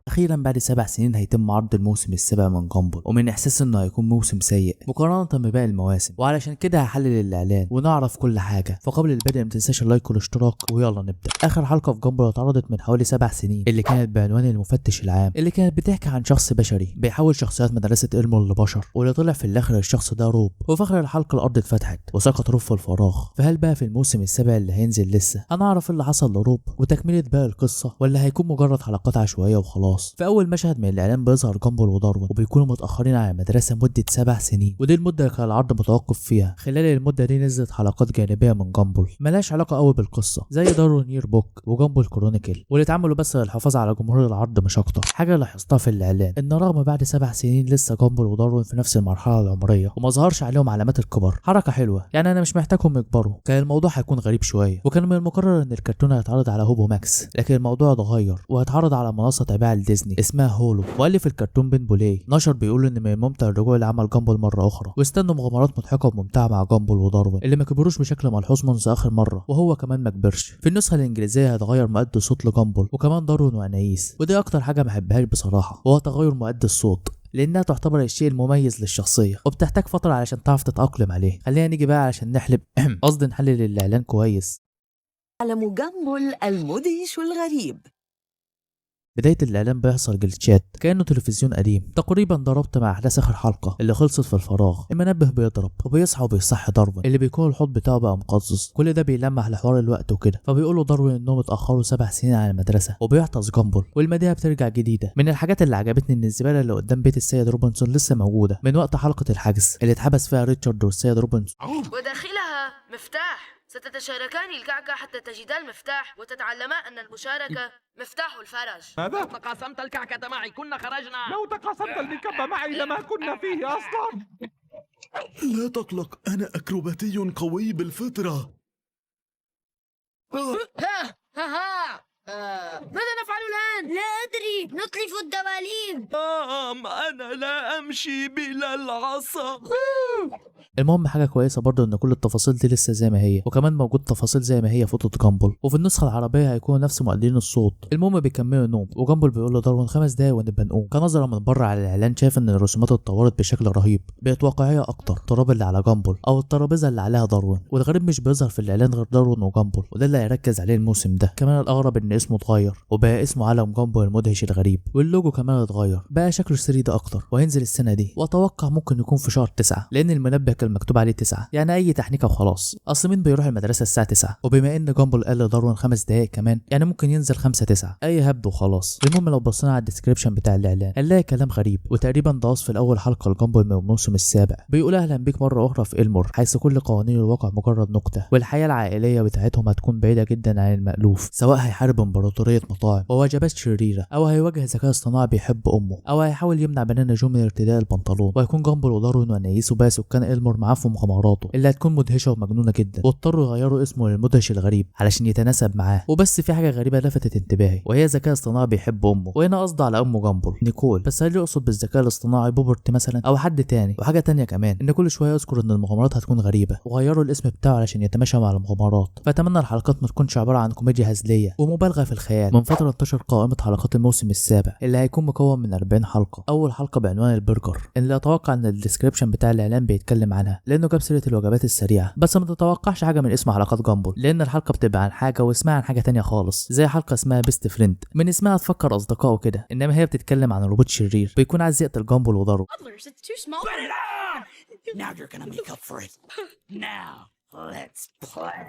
أخيرا بعد 7 سنين هيتم عرض الموسم السابع من جامبل، ومن إحساس إنه هيكون موسم سيء مقارنة بباقي المواسم، وعلشان كده هحلل الإعلان ونعرف كل حاجة. فقبل البدء متنساش اللايك والاشتراك، ويلا نبدأ. آخر حلقة في جامبل اتعرضت من حوالي 7 سنين، اللي كانت بعنوان المفتش العام، اللي كانت بتحكي عن شخص بشري بيحول شخصيات مدرسة إلمور لبشر، واللي طلع في الآخر الشخص ده روب. وفي آخر الحلقة الأرض اتفتحت وسقط روب في الفراغ. فهل بقى في الموسم السابع اللي هينزل لسه هنعرف اللي حصل لروب وتكملة باقي القصة، ولا هيكون مجرد حلقات عشوائية وخلاص؟ في أول مشهد من الإعلان بيظهر جامبل وداروين وبيكونوا متأخرين على المدرسة مدة 7 سنين، ودي المدة اللي كان العرض متوقف فيها. خلال المدة دي نزلت حلقات جانبية من جامبل ملهاش علاقة قوي بالقصة، زي داروين يير بوك وجامبل كرونيكل، واللي اتعملوا بس للحفاظ على جمهور العرض مش أكتر. حاجة لاحظتها في الإعلان إن رغم بعد 7 سنين لسه جامبل وداروين في نفس المرحلة العمرية وما ظهرش عليهم علامات الكبر. حركة حلوة، يعني أنا مش محتاجهم يكبروا. كان الموضوع هيكون غريب شوية، وكان من المقرر إن الكرتون هيتعرض على هوبو ماكس، لكن الموضوع اتغير وهيتعرض على منصة تابعة لديزني اسمها هولو. مؤلف الكرتون بن بولاي نشر بيقول ان من الممتع الرجوع لعمل جامبل مره اخرى، واستنوا مغامرات مضحكه وممتعه مع جامبل وداروين اللي ما كبروش بشكل ملحوظ منذ اخر مره، وهو كمان ما كبرش. في النسخه الانجليزيه هيتغير مؤدي الصوت لجامبل وكمان داروين وانايس، ودي اكتر حاجه ما بحبهاش بصراحه، وهو تغير مؤدي الصوت، لانها تعتبر الشيء المميز للشخصيه وبتحتاج فتره علشان تعرف تتاقلم عليه. خلينا نيجي بقى علشان نحلب قصدي نحلل الاعلان كويس. عالم جامبل المدهش والغريب. بداية الإعلان بيحصل جلتشات كأنه تلفزيون قديم تقريبا، ضربت مع أحداث آخر حلقة اللي خلصت في الفراغ. المنبه بيضرب وبيصحى وبيصحي داروين اللي بيكون الحوض بتاعه بقى مقزز. كل ده بيلمح لحوار الوقت وكده، فبيقولوا داروين إنهم اتأخروا 7 سنين على المدرسة، وبيعطس جامبل والمدينة بترجع جديدة. من الحاجات اللي عجبتني إن الزبالة اللي قدام بيت السيد روبنسون لسه موجودة من وقت حلقة الحجز اللي اتحبس فيها ريتشارد والسيد روبنسون. وداخلها مفتاح، ستتشاركان الكعكة حتى تجدا المفتاح وتتعلما أن المشاركة مفتاح الفرج. ماذا؟ لو تقاسمت الكعكة معي كنا خرجنا. لو تقاسمت المكب معي لما كنا فيه أصلا. لا تقلق، أنا أكروباتي قوي بالفطرة. ماذا نفعل الآن؟ لا أدري، نطلف الدباليب. أنا لا أمشي بلا العصا. المهم حاجه كويسه برضه ان كل التفاصيل دي لسه زي ما هي، وكمان موجود تفاصيل زي ما هي في اوضه جامبل، وفي النسخه العربيه هيكونوا نفس مؤدين الصوت. المهم بيكملوا نوم، وجامبل بيقول لداروين 5 دقايق ونبقى نقوم. كنظره من بره على الاعلان شايف ان الرسومات اتطورت بشكل رهيب، بقت واقعيه اكتر. التراب اللي على جامبل او الترابيزه اللي عليها داروين، والغريب مش بيظهر في الاعلان غير داروين وجامبل، وده اللي هيركز عليه الموسم ده. كمان الاغرب ان اسمه اتغير وبقى اسمه عالم جامبل المدهش الغريب، واللوجو كمان اتغير بقى شكله 3D اكتر، وهينزل السنه دي، واتوقع ممكن يكون في شهر 9، لان المنبه كان مكتوب عليه 9، يعني اي تحنيكه وخلاص. اصل مين بيروح المدرسه الساعه 9؟ وبما ان جامبل قال لداروين 5 دقايق كمان، يعني ممكن ينزل 5/9، اي هبد وخلاص. المهم لو بصينا على الديسكريبشن بتاع الاعلان هنلاقي كلام غريب، وتقريبا ده وصف الاول حلقه لجامبل من الموسم السابع. بيقول اهلا بيك مره اخرى في إلمور، حيث كل قوانين الواقع مجرد نكته، والحياه العائليه بتاعتهم هتكون بعيده جدا عن المألوف، سواء هيحارب امبراطوريه مطاعم ووجبات شريره، او هيواجه ذكاء اصطناعي بيحب امه، او هيحاول يمنع بنانا جو من ارتداء البنطلون. وهيكون جامبل وداروين وانايس وباقي سكان إلمور معاه في مغامراته اللي هتكون مدهشه ومجنونه جدا، واضطروا يغيروا اسمه للمدهش الغريب علشان يتناسب معاه. وبس في حاجه غريبه لفتت انتباهي، وهي ذكاء اصطناعي بيحب امه، وهنا قصده على امه جامبل نيكول، بس هل يقصد بالذكاء الاصطناعي بوبرت مثلا او حد تاني؟ وحاجه تانية كمان ان كل شويه يذكر ان المغامرات هتكون غريبه، وغيروا الاسم بتاعه علشان يتماشى مع المغامرات. فاتمنى الحلقات ما تكونش عباره عن كوميديا هزليه ومبالغه في الخيال. من فتره انتشر قائمه حلقات الموسم السابع اللي هيكون مكون من 40 حلقه. اول حلقه بعنوان البرجر، اللي اتوقع ان الديسكريبشن بتاع الاعلان بيتكلم عنها لانه جاب سيره الوجبات السريعه، بس ما تتوقعش حاجه من اسم حلقات جامبل، لان الحلقه بتبقى عن حاجه واسمها عن حاجه تانية خالص، زي حلقه اسمها بيست فريند، من اسمها تفكر اصدقاء وكده، انما هي بتتكلم عن روبوت شرير بيكون عايز يقتل جامبل وضربه. Now you're gonna make up for it. Now let's play.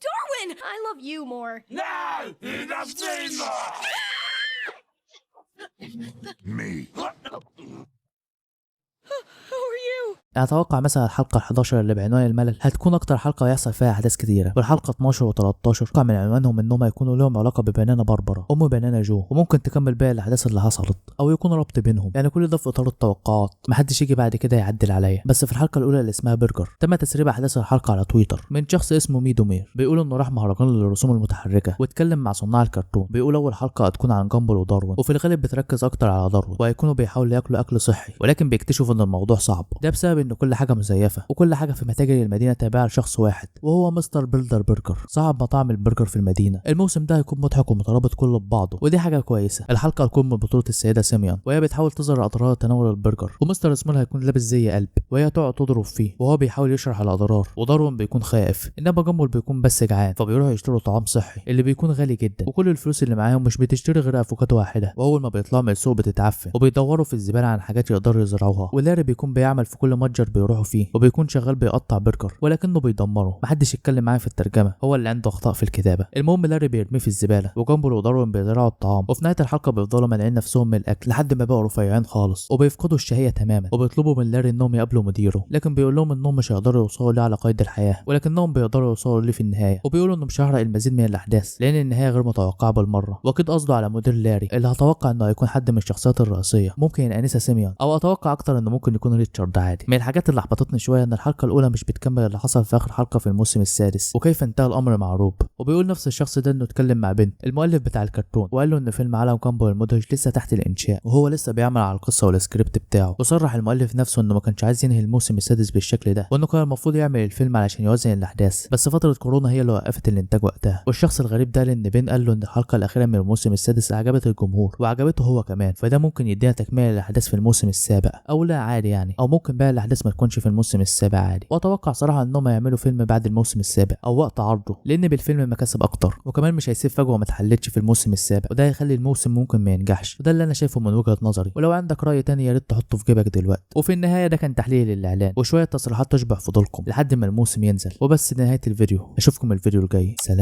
Darwin, I love you more. No! Enough seen more! Me. Who are you? اتوقع مثلا الحلقه 11 اللي بعنوان الملل هتكون اكتر حلقه هيحصل فيها احداث كتيره، والحلقه 12 و13 اتوقع من عنوانهم انهم هيكونوا لهم علاقه ببنانا باربرا ام بنانا جو، وممكن تكمل باقي الاحداث اللي حصلت او يكون ربط بينهم. يعني كل ده في اطار التوقعات، محدش يجي بعد كده يعدل عليا. بس في الحلقه الاولى اللي اسمها برجر تم تسريب احداث الحلقه على تويتر من شخص اسمه ميدومير، بيقول انه راح مهرجان للرسوم المتحركه واتكلم مع صناع الكرتون. بيقول اول حلقه هتكون عن جامبل وداروين، وفي الغالب بتركز اكتر على داروين، وهيكونوا بيحاولوا ياكلوا اكل صحي، ولكن بيكتشفوا ان الموضوع صعب، ده بسبب لاري ان كل حاجه مزيفه وكل حاجه في متاجر المدينه تابعه لشخص واحد وهو مستر بيلدر برجر صاحب مطاعم البرجر في المدينه. الموسم ده هيكون مضحك ومترابط كله ببعضه ودي حاجه كويسه. الحلقه هتكون من بطوله السيده سيميون وهي بتحاول تظهر اضرار تناول البرجر، ومستر سمول هيكون لابس زي قلب وهي تقعد تضرب فيه وهو بيحاول يشرح الاضرار، وداروين بيكون خائف، انما جامبل بيكون بس جعان فبيروحوا يشتروا طعام صحي اللي بيكون غالي جدا، وكل الفلوس اللي معاهم مش بتشتري غير افوكاتو واحده، واول ما بيطلعوا من السوق بتتعفن وبيدوروا في الزباله عن حاجات يقدروا يزرعوها. ولاري بيكون بيعمل في كل متجر بيروحوا فيه وبيكون شغال بيقطع برجر ولكنه بيدمره، محدش يتكلم معاه في الترجمه، هو اللي عنده اخطاء في الكتابه. المهم لاري بيرميه في الزباله وجامبل وداروين بيزرعوا الطعام، وفي نهايه الحلقه بيفضلوا مانعين نفسهم من الاكل لحد ما بقوا رفيعين خالص وبيفقدوا الشهيه تماما، وبيطلبوا من لاري انهم يقابلوا مديره، لكن بيقول لهم انهم مش هيقدروا يوصلوا ليه على قيد الحياه، ولكنهم بيقدروا يوصلوا ليه في النهايه، وبيقولوا انه مش هيحرق المزيد من الاحداث لان النهايه غير متوقعه بالمره، واكيد قصده على مدير لاري اللي هتوقع انه هيكون حد من الشخصيات الرئيسيه، ممكن الانسه سيميون، او اتوقع اكتر انه ممكن يكون ريتشارد عادي. من الحاجات اللي احبطتني شويه ان الحلقه الاولى مش بتكمل اللي حصل في اخر حلقه في الموسم السادس وكيف انتهى الامر مع روب. وبيقول نفس الشخص ده انه اتكلم مع بنت المؤلف بتاع الكرتون وقال له ان فيلم عالم جامبل المدهش لسه تحت الانشاء وهو لسه بيعمل على القصه والسكريبت بتاعه، وصرح المؤلف نفسه انه ما كانش عايز ينهي الموسم السادس بالشكل ده، وانه كان المفروض يعمل الفيلم علشان يوازن الاحداث، بس فتره كورونا هي اللي وقفت الانتاج وقتها. والشخص الغريب ده ان بين قال له ان الحلقه الاخيره من الموسم السادس عجبت الجمهور وعجبته هو كمان، فده ممكن يدينا تكمله للاحداث في الموسم السابع، او لا عادي يعني، او ممكن بقى الاحداث ما تكونش في الموسم السابع عادي. واتوقع صراحه انهم يعملوا فيلم بعد الموسم السابع او وقت عرضه لان بالفيلم مكاسب اكتر، وكمان مش هيسيب فجوه ما اتحلتش في الموسم السابع، وده هيخلي الموسم ممكن ما ينجحش، وده اللي انا شايفه من وجهه نظري. ولو عندك راي تاني يا ريت تحطه في جيبك دلوقتي. وفي النهايه ده كان تحليل للاعلان وشويه تصريحات تشبع فضولكم لحد ما الموسم ينزل. وبس نهايه الفيديو، اشوفكم الفيديو الجاي، سلام.